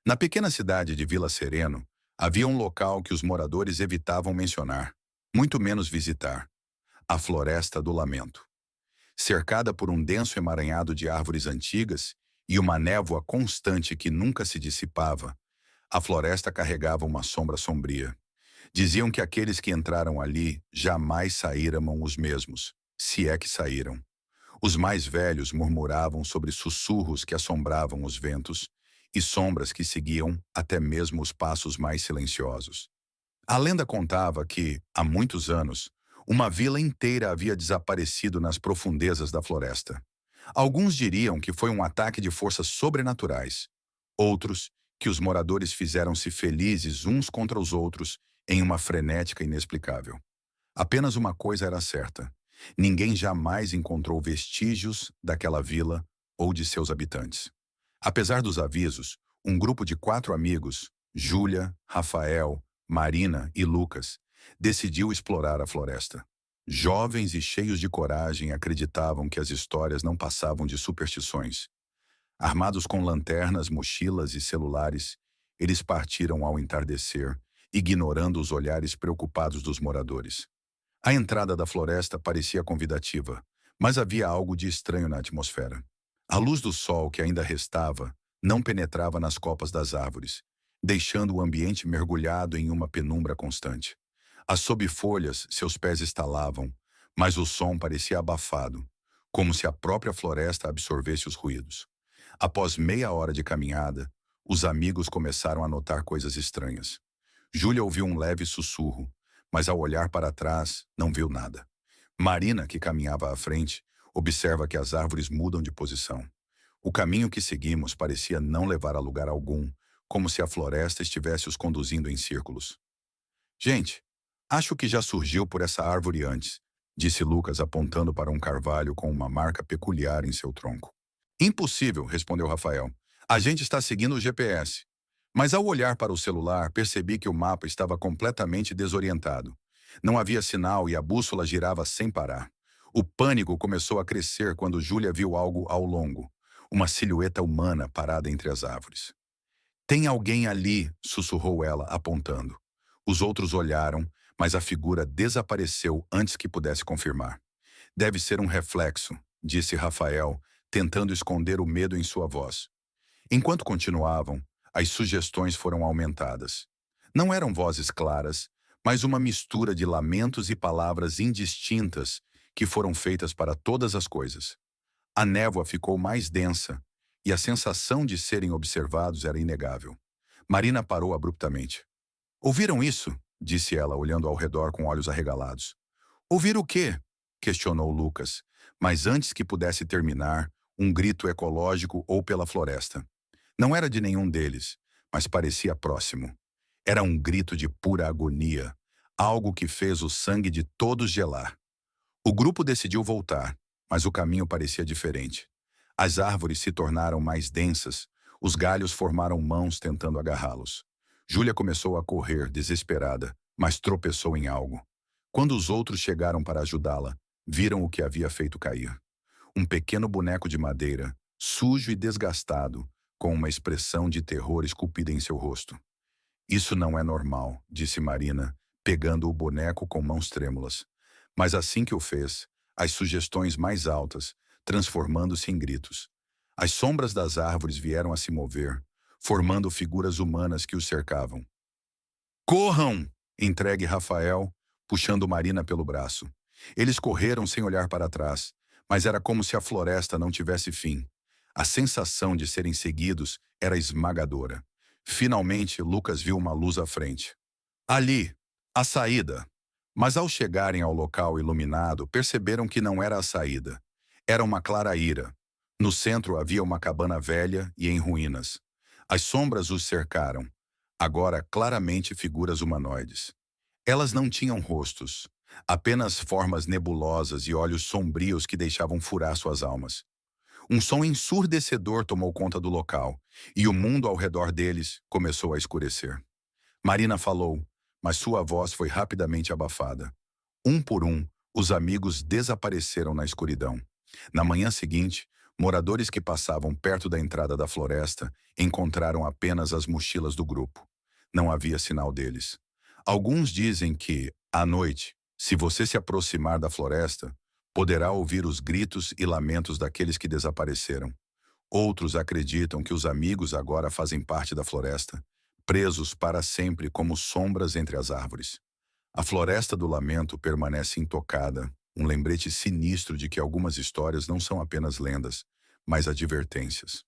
Na pequena cidade de Vila Sereno, havia um local que os moradores evitavam mencionar, muito menos visitar: a Floresta do Lamento. Cercada por um denso emaranhado de árvores antigas e uma névoa constante que nunca se dissipava, a floresta carregava uma sombra sombria. Diziam que aqueles que entraram ali jamais saíram os mesmos, se é que saíram. Os mais velhos murmuravam sobre sussurros que assombravam os ventos e sombras que seguiam até mesmo os passos mais silenciosos. A lenda contava que, há muitos anos, uma vila inteira havia desaparecido nas profundezas da floresta. Alguns diriam que foi um ataque de forças sobrenaturais. Outros, que os moradores fizeram-se felizes uns contra os outros em uma frenética inexplicável. Apenas uma coisa era certa: ninguém jamais encontrou vestígios daquela vila ou de seus habitantes. Apesar dos avisos, um grupo de 4 amigos, Júlia, Rafael, Marina e Lucas, decidiu explorar a floresta. Jovens e cheios de coragem, acreditavam que as histórias não passavam de superstições. Armados com lanternas, mochilas e celulares, eles partiram ao entardecer, ignorando os olhares preocupados dos moradores. A entrada da floresta parecia convidativa, mas havia algo de estranho na atmosfera. A luz do sol que ainda restava não penetrava nas copas das árvores, deixando o ambiente mergulhado em uma penumbra constante. As sob-folhas, seus pés estalavam, mas o som parecia abafado, como se a própria floresta absorvesse os ruídos. Após meia hora de caminhada, os amigos começaram a notar coisas estranhas. Júlia ouviu um leve sussurro, mas ao olhar para trás, não viu nada. Marina, que caminhava à frente, observa que as árvores mudam de posição. O caminho que seguimos parecia não levar a lugar algum, como se a floresta estivesse os conduzindo em círculos. Gente, acho que já surgiu por essa árvore antes, disse Lucas apontando para um carvalho com uma marca peculiar em seu tronco. Impossível, respondeu Rafael. A gente está seguindo o GPS. Mas ao olhar para o celular, percebi que o mapa estava completamente desorientado. Não havia sinal e a bússola girava sem parar. O pânico começou a crescer quando Júlia viu algo ao longo, uma silhueta humana parada entre as árvores. Tem alguém ali, sussurrou ela, apontando. Os outros olharam, mas a figura desapareceu antes que pudesse confirmar. Deve ser um reflexo, disse Rafael, tentando esconder o medo em sua voz. Enquanto continuavam, as sugestões foram aumentadas. Não eram vozes claras, mas uma mistura de lamentos e palavras indistintas que foram feitas para todas as coisas. A névoa ficou mais densa e a sensação de serem observados era inegável. Marina parou abruptamente. Ouviram isso? Disse ela, olhando ao redor com olhos arregalados. Ouvir o quê? Questionou Lucas, mas antes que pudesse terminar, um grito ecológico ou pela floresta. Não era de nenhum deles, mas parecia próximo. Era um grito de pura agonia, algo que fez o sangue de todos gelar. O grupo decidiu voltar, mas o caminho parecia diferente. As árvores se tornaram mais densas, os galhos formaram mãos tentando agarrá-los. Júlia começou a correr, desesperada, mas tropeçou em algo. Quando os outros chegaram para ajudá-la, viram o que havia feito cair. Um pequeno boneco de madeira, sujo e desgastado, com uma expressão de terror esculpida em seu rosto. Isso não é normal, disse Marina, pegando o boneco com mãos trêmulas. Mas assim que o fez, as sugestões mais altas, transformando-se em gritos. As sombras das árvores vieram a se mover, formando figuras humanas que os cercavam. Corram! Entregue Rafael, puxando Marina pelo braço. Eles correram sem olhar para trás, mas era como se a floresta não tivesse fim. A sensação de serem seguidos era esmagadora. Finalmente, Lucas viu uma luz à frente. Ali, a saída. Mas ao chegarem ao local iluminado, perceberam que não era a saída. Era uma claraíra. No centro havia uma cabana velha e em ruínas. As sombras os cercaram, agora claramente figuras humanoides. Elas não tinham rostos, apenas formas nebulosas e olhos sombrios que deixavam furar suas almas. Um som ensurdecedor tomou conta do local, e o mundo ao redor deles começou a escurecer. Marina falou, mas sua voz foi rapidamente abafada. Um por um, os amigos desapareceram na escuridão. Na manhã seguinte, Moradores que passavam perto da entrada da floresta encontraram apenas as mochilas do grupo. Não havia sinal deles. Alguns dizem que, à noite, se você se aproximar da floresta, poderá ouvir os gritos e lamentos daqueles que desapareceram. Outros acreditam que os amigos agora fazem parte da floresta, presos para sempre como sombras entre as árvores. A Floresta do Lamento permanece intocada, um lembrete sinistro de que algumas histórias não são apenas lendas, mas advertências.